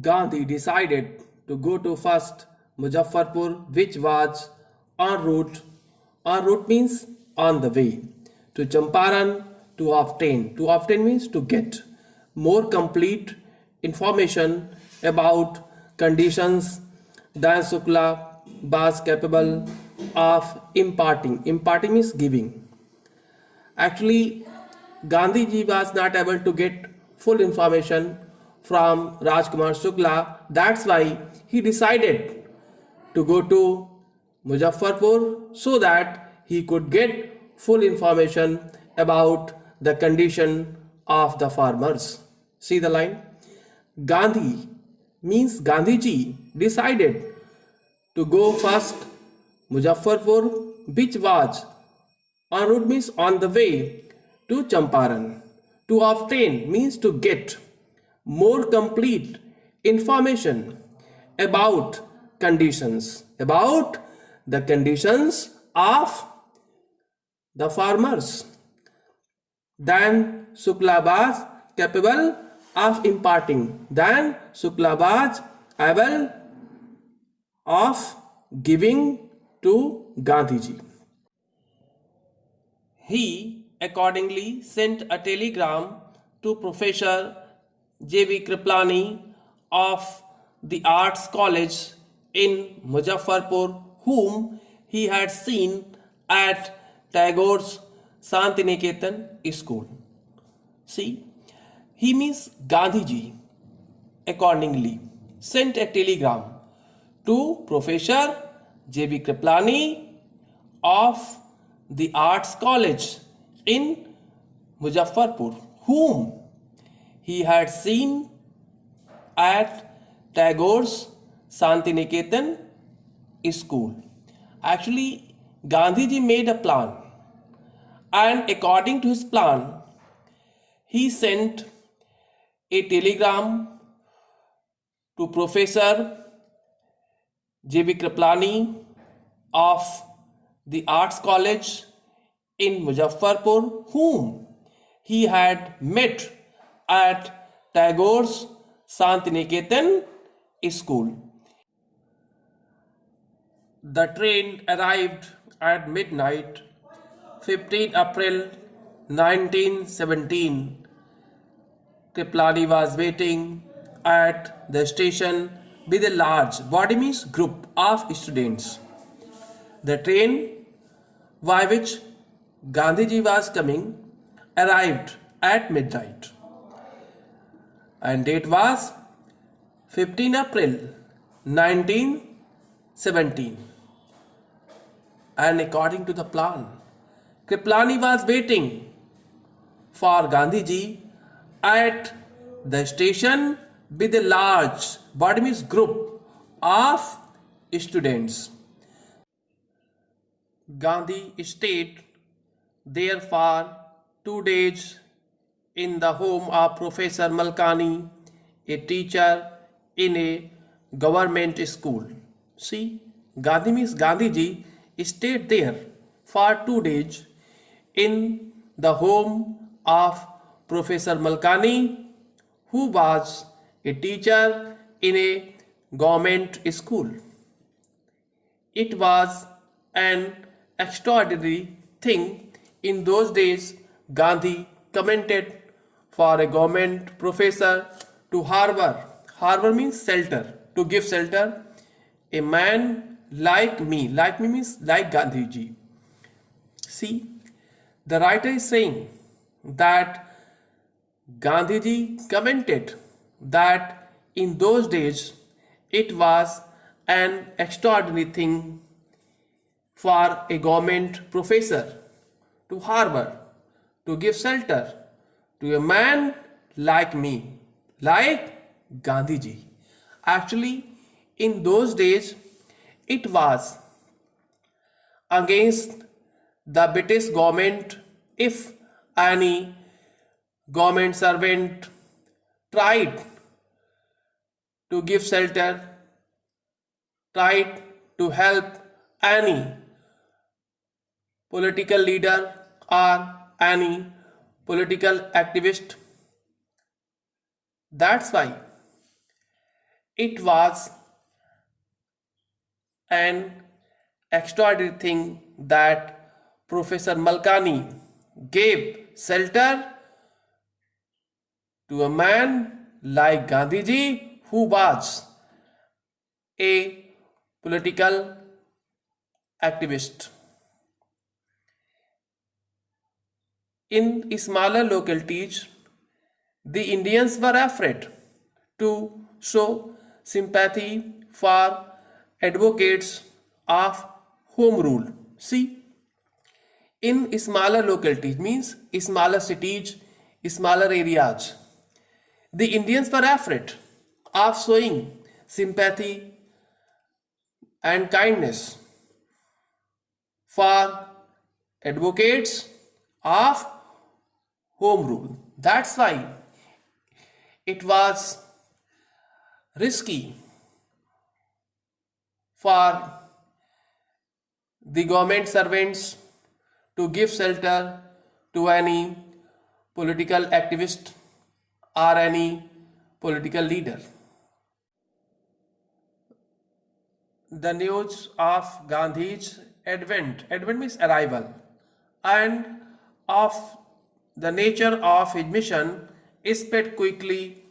Gandhi decided to go to first Muzaffarpur, which was en route. En route means on the way to Champaran to obtain. To obtain means to get more complete information about conditions than Shukla was capable of imparting. Imparting means giving. Actually, Gandhiji was not able to get full information from Rajkumar Shukla. That's why he decided to go to Muzaffarpur so that he could get full information about the condition of the farmers. See the line? Gandhi means Gandhiji decided to go first Muzaffarpur, which was en route means on the way to Champaran. To obtain means to get more complete information about about the conditions of the farmers. Then Shukla was capable of imparting. Then Shukla was able of giving to Gandhiji. He accordingly sent a telegram to Professor J.V. Kriplani of the Arts College in Muzaffarpur, whom he had seen at Tagore's Santiniketan school. See, he means Gandhiji accordingly sent a telegram to Professor J.B. Kriplani of the Arts College in Muzaffarpur, whom he had seen at Tagore's Santiniketan school. Actually, Gandhiji made a plan, and according to his plan, he sent a telegram to Professor J.B. Kriplani of the Arts College in Muzaffarpur, whom he had met at Tagore's Santiniketan school. The train arrived at midnight, 15 April 1917. Kriplani was waiting at the station with a large body means group of students. The train by which Gandhiji was coming arrived at midnight, and date was 15 April 1917. And according to the plan, Kriplani was waiting for Gandhiji at the station with a large body means group of students. Gandhi stayed there for 2 days in the home of Professor Malkani, a teacher in a government school. See, Gandhi means Gandhiji stayed there for 2 days in the home of Professor Malkani, who was a teacher in a government school. It was an extraordinary thing. In those days, Gandhi commented for a government professor to harbor. Harbor means shelter, to give shelter. A man like me means like Gandhiji. See, the writer is saying that Gandhiji commented that in those days it was an extraordinary thing for a government professor to harbor, to give shelter to a man like me, like Gandhiji. Actually, in those days, it was against the British government if any government servant tried to give shelter, tried to help any political leader or any political activist. That's why It was an extraordinary thing that Professor Malkani gave shelter to a man like Gandhiji, who was a political activist. In smaller localities, the Indians were afraid to show sympathy for advocates of home rule. See, in smaller localities, means smaller cities, smaller areas, the Indians were afraid of showing sympathy and kindness for advocates of home rule. That's why it was risky for the government servants to give shelter to any political activist or any political leader. The news of Gandhi's advent means arrival, and of the nature of his mission spread quickly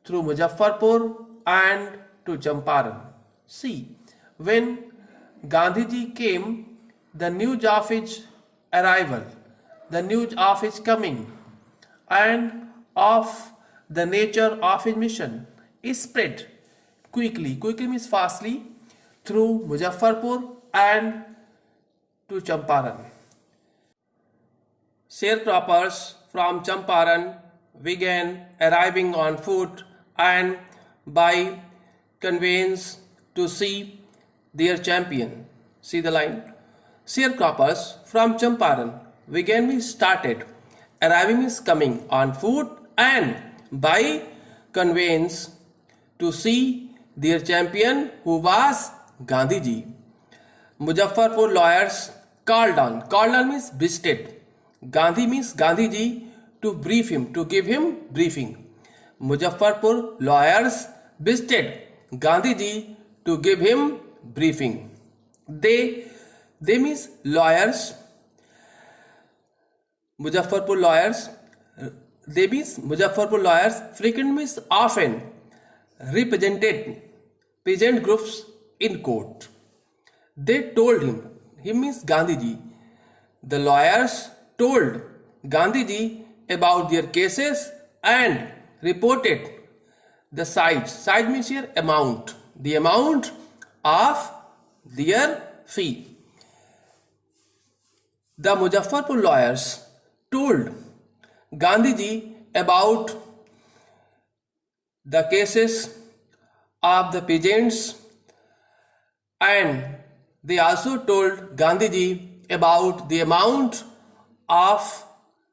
through Muzaffarpur and to Champaran. See, when Gandhiji came, the news of his arrival, the news of his coming, and of the nature of his mission is spread quickly. Quickly means fastly through Muzaffarpur and to Champaran. Sharecroppers from Champaran began arriving on foot and by conveyance to see their champion. See the line. Sharecroppers from Champaran began means started. Arriving is coming on foot and by conveyance to see their champion, who was Gandhiji. Muzaffarpur lawyers called on. Called on means visited. Gandhi means Gandhiji to brief him, to give him briefing. Muzaffarpur lawyers visited Gandhiji to give him briefing. They means lawyers. Muzaffarpur lawyers. They means Muzaffarpur lawyers frequently means often represented peasant groups in court. They told him, he means Gandhiji. The lawyers told Gandhiji about their cases and reported the size. Size means here amount. The amount of their fee. The Muzaffarpur lawyers told Gandhiji about the cases of the peasants, and they also told Gandhiji about the amount of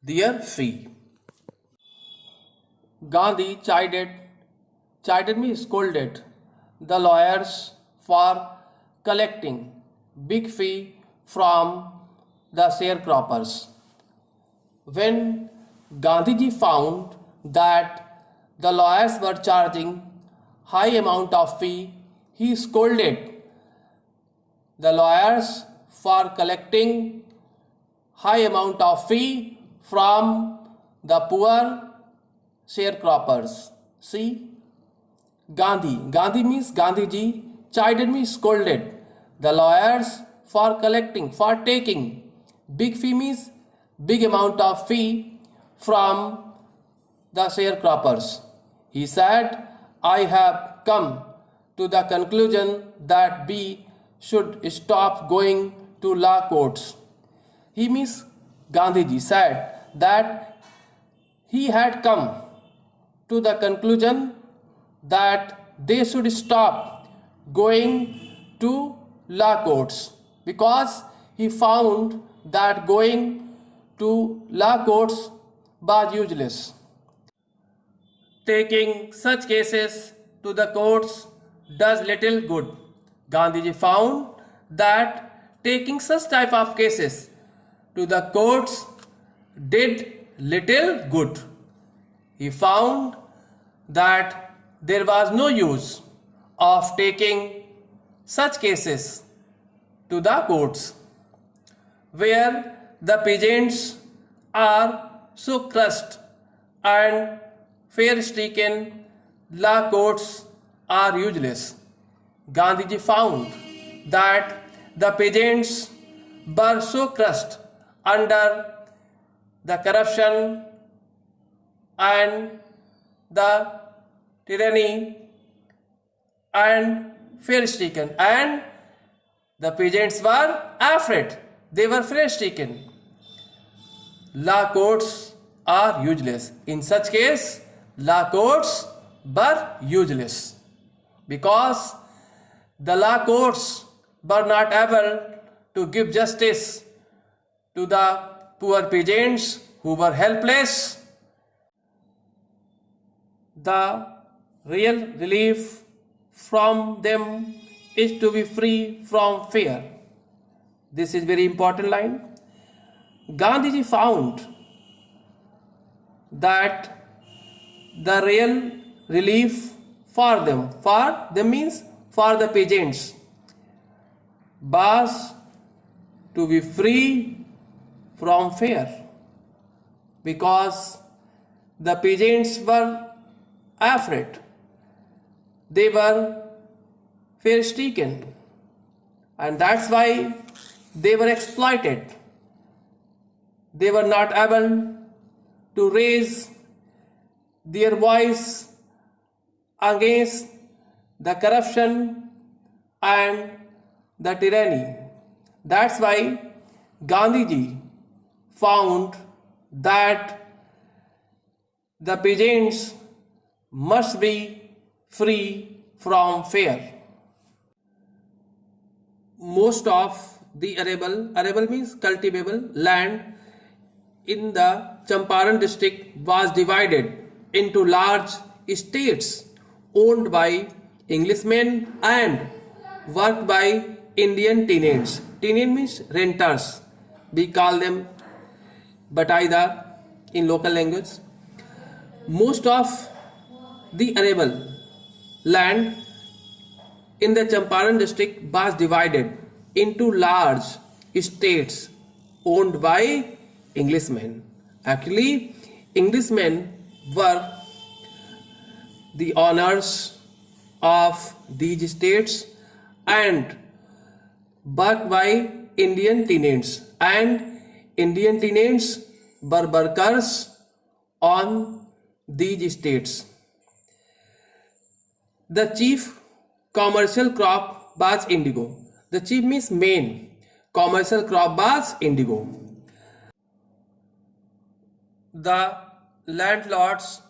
their fee. Gandhi chided means scolded the lawyers for collecting big fee from the sharecroppers. When Gandhiji found that the lawyers were charging high amount of fee, he scolded the lawyers for collecting high amount of fee from the poor sharecroppers. See, Gandhi means Gandhiji, chided means scolded the lawyers for collecting, for taking big fee means big amount of fee from the sharecroppers. He said, I have come to the conclusion that we should stop going to law courts. He means Gandhiji said that he had come to the conclusion that they should stop going to law courts because he found that going to law courts was useless. Taking such cases to the courts does little good. Gandhiji found that taking such type of cases to the courts did little good. He found that there was no use of taking such cases to the courts, where the peasants are so crushed and fair-stricken, law courts are useless. Gandhiji found that the peasants were so crushed under the corruption and the tyranny and fear-stricken, and the peasants were afraid. They were fear-stricken. Law courts are useless. In such case, law courts were useless because the law courts were not able to give justice to the poor peasants who were helpless. The real relief from them is to be free from fear. This is very important line. Gandhiji found that the real relief for them means for the peasants, was to be free from fear, because the peasants were afraid. They were fear-stricken, and that's why they were exploited. They were not able to raise their voice against the corruption and the tyranny. That's why Gandhiji found that the peasants must be free from fear. Most of the arable means cultivable land in the Champaran district was divided into large estates owned by Englishmen and worked by Indian tenants. Tenant means renters. We call them bataidar in local language. Most of the arable land in the Champaran district was divided into large estates owned by Englishmen. Actually, Englishmen were the owners of these estates and worked by Indian tenants, and Indian tenants were workers on these estates. The chief commercial crop was indigo. The chief means main. Commercial crop was indigo. The landlords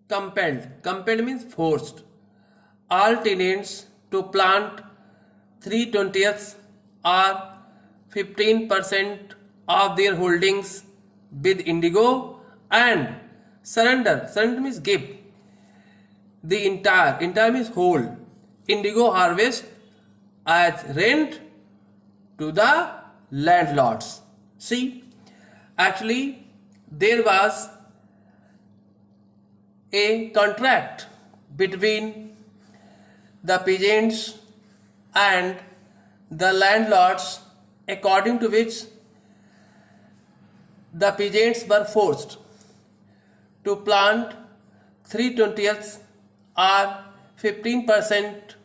compelled means forced, all tenants to plant 3/20 or 15% of their holdings with indigo and surrender means give the entire means whole indigo harvest as rent to the landlords. See, actually there was a contract between the peasants and the landlords, according to which the peasants were forced to plant 3/20 or 15%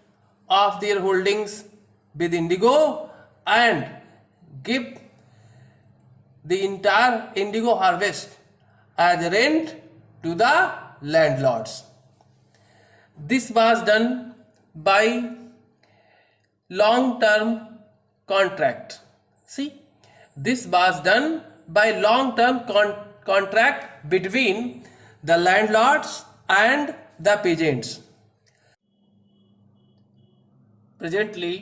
of their holdings with indigo and give the entire indigo harvest as rent to the landlords. This was done by long-term contract. See, this was done by long-term contract between the landlords and the peasants. Presently,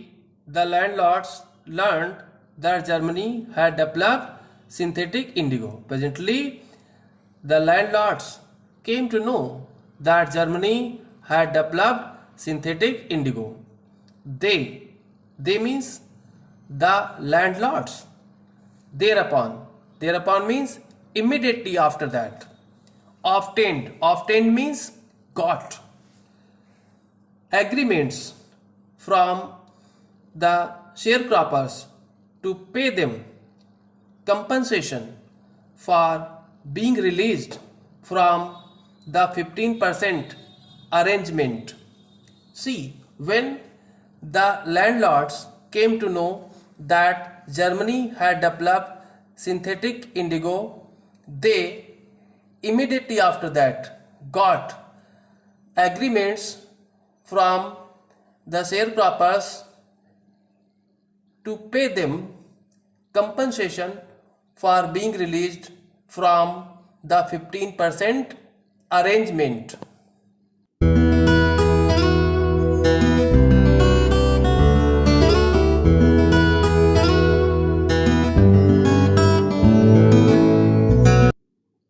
the landlords learned that Germany had developed synthetic indigo. Presently, the landlords came to know that Germany had developed synthetic indigo. They means the landlords. Thereupon means immediately after that. Obtained means got agreements from the sharecroppers to pay them compensation for being released from the 15% arrangement. See, when the landlords came to know that Germany had developed synthetic indigo, they immediately after that got agreements from the sharecroppers to pay them compensation for being released from the 15% arrangement.